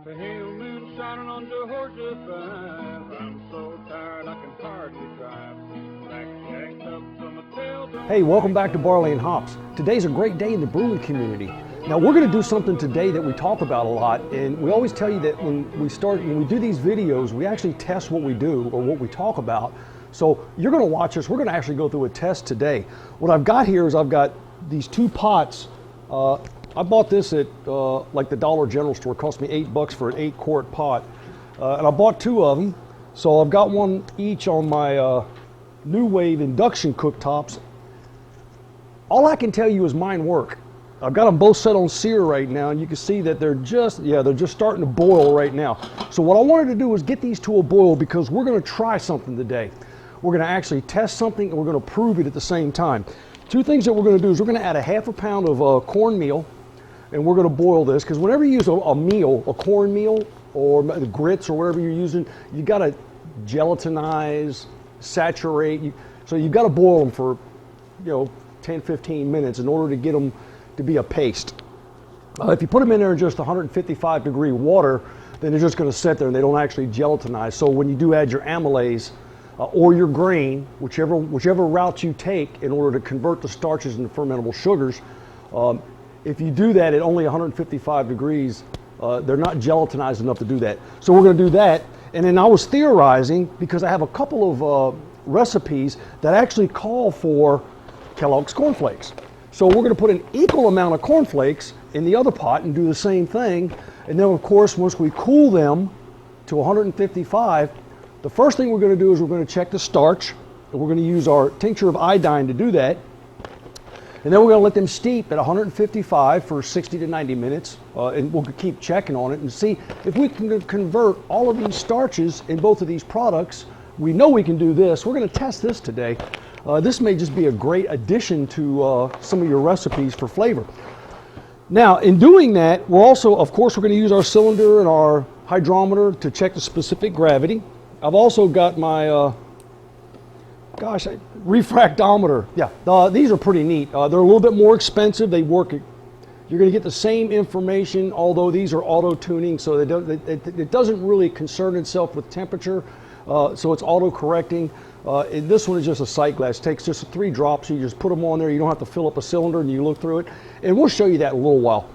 The hail moon shining on Georgia 5. I'm so tired I can hardly drive. Back jacked up so my tail don't. Hey, welcome back to Barley and Hops. Today's a great day in the brewing community. Now we're going to do something today that we talk about a lot, and we always tell you that when we do these videos, we actually test what we do or what we talk about. So you're going to watch us. We're going to actually go through a test today. What I've got here is I've got these two pots. I bought this at like the Dollar General store. It cost me $8 for an 8-quart pot, and I bought two of them. So I've got one each on my New Wave induction cooktops. All I can tell you is mine work. I've got them both set on sear right now, and you can see that they're just starting to boil right now. So what I wanted to do was get these to a boil because we're going to try something today. We're going to actually test something, and we're going to prove it at the same time. Two things that we're going to do is we're going to add a half a pound of cornmeal, and we're going to boil this, because whenever you use a meal, a corn meal or grits or whatever you're using, you got to gelatinize, saturate. So you've got to boil them for 10-15 minutes in order to get them to be a paste. If you put them in there in just 155 degree water, then they're just going to sit there and they don't actually gelatinize. So when you do add your amylase or your grain, whichever route you take in order to convert the starches into fermentable sugars, if you do that at only 155 degrees, they're not gelatinized enough to do that. So we're going to do that. And then I was theorizing, because I have a couple of recipes that actually call for Kellogg's cornflakes. So we're going to put an equal amount of cornflakes in the other pot and do the same thing. And then, of course, once we cool them to 155, the first thing we're going to do is we're going to check the starch. And we're going to use our tincture of iodine to do that. And then we're going to let them steep at 155 for 60 to 90 minutes. And we'll keep checking on it and see if we can convert all of these starches in both of these products. We know we can do this. We're going to test this today. This may just be a great addition to some of your recipes for flavor. Now, in doing that, we're also, of course, we're going to use our cylinder and our hydrometer to check the specific gravity. I've also got my, refractometer. Yeah, these are pretty neat. They're a little bit more expensive. They work. You're going to get the same information, although these are auto-tuning, so it doesn't really concern itself with temperature. So it's auto-correcting. This one is just a sight glass. It takes just 3 drops. You just put them on there. You don't have to fill up a cylinder, and you look through it. And we'll show you that in a little while.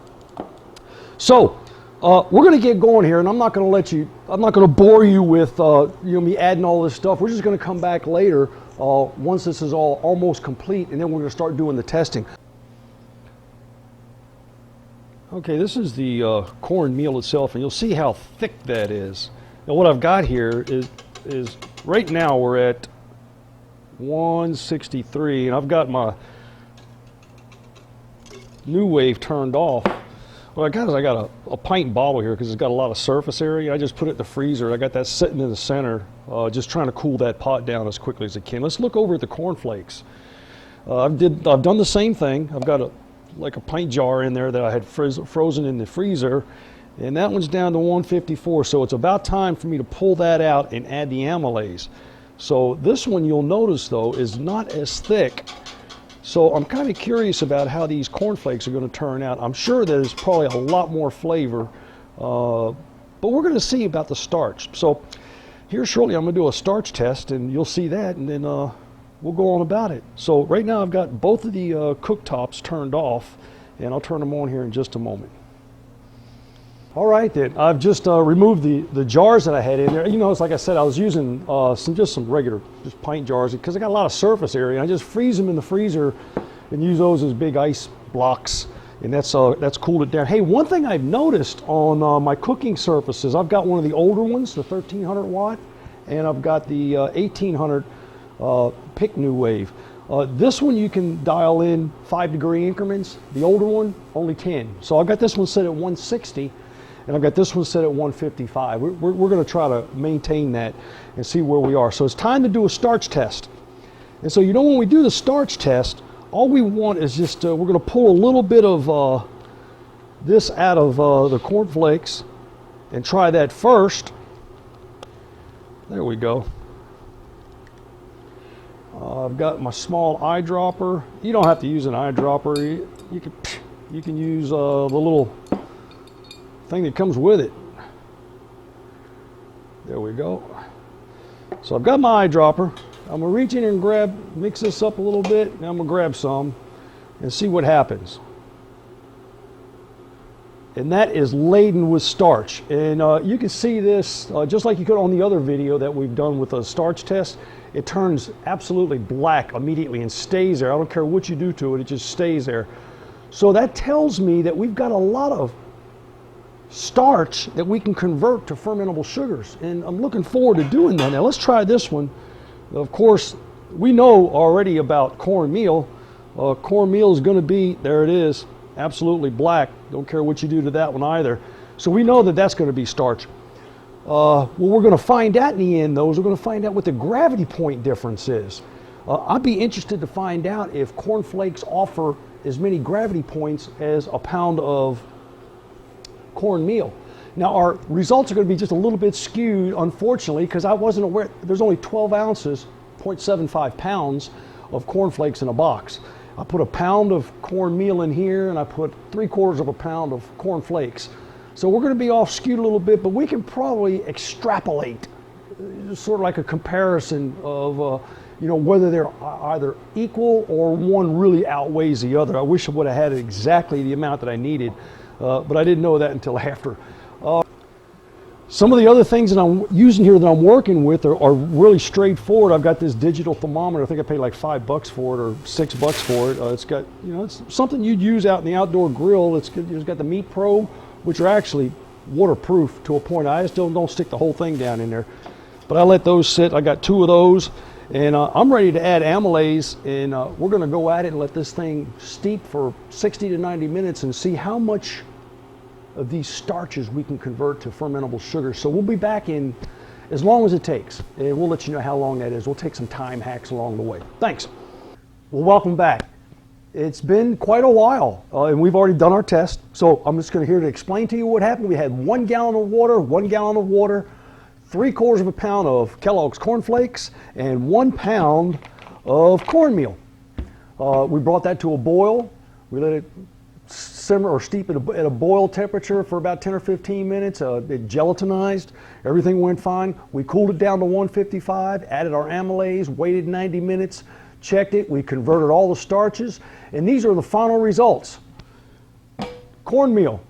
So we're going to get going here, and I'm not going to bore you with me adding all this stuff. We're just going to come back later once this is all almost complete, and then we're going to start doing the testing. Okay, this is the cornmeal itself, and you'll see how thick that is. Now what I've got here is right now we're at 163, and I've got my New Wave turned off. What I got is I got a pint bottle here because it's got a lot of surface area. I just put it in the freezer. I got that sitting in the center, just trying to cool that pot down as quickly as I can. Let's look over at the cornflakes. I've done the same thing. I've got like a pint jar in there that I had frozen in the freezer, and that one's down to 154. So it's about time for me to pull that out and add the amylase. So this one, you'll notice though, is not as thick. So I'm kind of curious about how these cornflakes are going to turn out. I'm sure there's probably a lot more flavor, but we're going to see about the starch. So here shortly I'm going to do a starch test, and you'll see that, and then we'll go on about it. So right now I've got both of the cooktops turned off, and I'll turn them on here in just a moment. All right, then I've just removed the jars that I had in there. It's like I said, I was using some regular pint jars because I got a lot of surface area. I just freeze them in the freezer and use those as big ice blocks, and that's cooled it down. Hey, one thing I've noticed on my cooking surfaces, I've got one of the older ones, the 1300 watt, and I've got the 1800 pick New Wave. This one you can dial in 5-degree increments. The older one, only 10. So I've got this one set at 160. And I've got this one set at 155. We're going to try to maintain that and see where we are. So it's time to do a starch test. And so when we do the starch test, all we want is just, we're going to pull a little bit of this out of the cornflakes and try that first. There we go. I've got my small eyedropper. You don't have to use an eyedropper. You can use the little thing that comes with it. There we go. So I've got my eyedropper. I'm gonna reach in and mix this up a little bit, and I'm gonna grab some and see what happens. And that is laden with starch. And you can see this, just like you could on the other video that we've done with a starch test, it turns absolutely black immediately and stays there. I don't care what you do to it, it just stays there. So that tells me that we've got a lot of starch that we can convert to fermentable sugars. And I'm looking forward to doing that. Now let's try this one. Of course, we know already about cornmeal. Cornmeal is gonna be, there it is, absolutely black. Don't care what you do to that one either. So we know that that's going to be starch. What we're going to find out in the end, though, is we're going to find out what the gravity point difference is. I'd be interested to find out if cornflakes offer as many gravity points as a pound of cornmeal. Now our results are going to be just a little bit skewed, unfortunately, because I wasn't aware there's only 12 ounces, 0.75 pounds of cornflakes in a box. I put a pound of cornmeal in here, and I put 3/4 of a pound of corn flakes. So we're going to be off skewed a little bit, but we can probably extrapolate, sort of like a comparison of, whether they're either equal or one really outweighs the other. I wish I would have had exactly the amount that I needed, but I didn't know that until after. Some of the other things that I'm using here that I'm working with are really straightforward. I've got this digital thermometer. I think I paid like $5 for it or $6 for it. It's got, it's something you'd use out in the outdoor grill. It's got the meat probe, which are actually waterproof to a point. I just don't stick the whole thing down in there. But I let those sit. I got 2 of those, and I'm ready to add amylase, and we're going to go at it and let this thing steep for 60 to 90 minutes and see how much of these starches we can convert to fermentable sugars. So we'll be back in as long as it takes, and we'll let you know how long that is. We'll take some time hacks along the way. Thanks. Well, welcome back. It's been quite a while, and we've already done our test. So I'm just here to explain to you what happened. We had 1 gallon of water, 3/4 of a pound of Kellogg's Corn Flakes, and 1 pound of cornmeal. We brought that to a boil. We let it simmer or steep at a boil temperature for about 10 or 15 minutes. It gelatinized. Everything went fine. We cooled it down to 155, added our amylase, waited 90 minutes, checked it. We converted all the starches, and these are the final results. Cornmeal,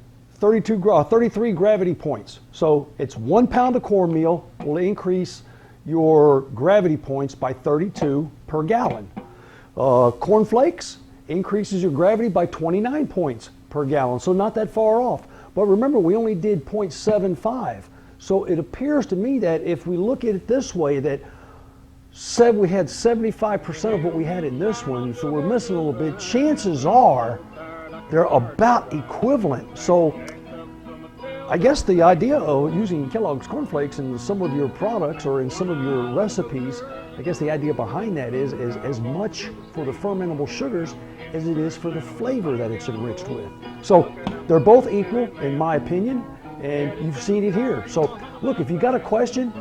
33 gravity points. So it's 1 pound of cornmeal will increase your gravity points by 32 per gallon. Corn flakes increases your gravity by 29 points per gallon, so not that far off. But remember, we only did 0.75. So it appears to me that if we look at it this way, that we had 75% of what we had in this one, so we're missing a little bit. Chances are they're about equivalent. So I guess the idea of using Kellogg's Corn Flakes in some of your products or in some of your recipes, I guess the idea behind that is as much for the fermentable sugars as it is for the flavor that it's enriched with. So they're both equal in my opinion, and you've seen it here. So look, if you got a question,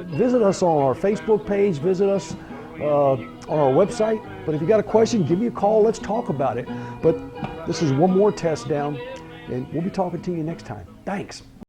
visit us on our Facebook page, visit us on our website. But if you got a question, give me a call, let's talk about it. But this is one more test down, and we'll be talking to you next time. Thanks.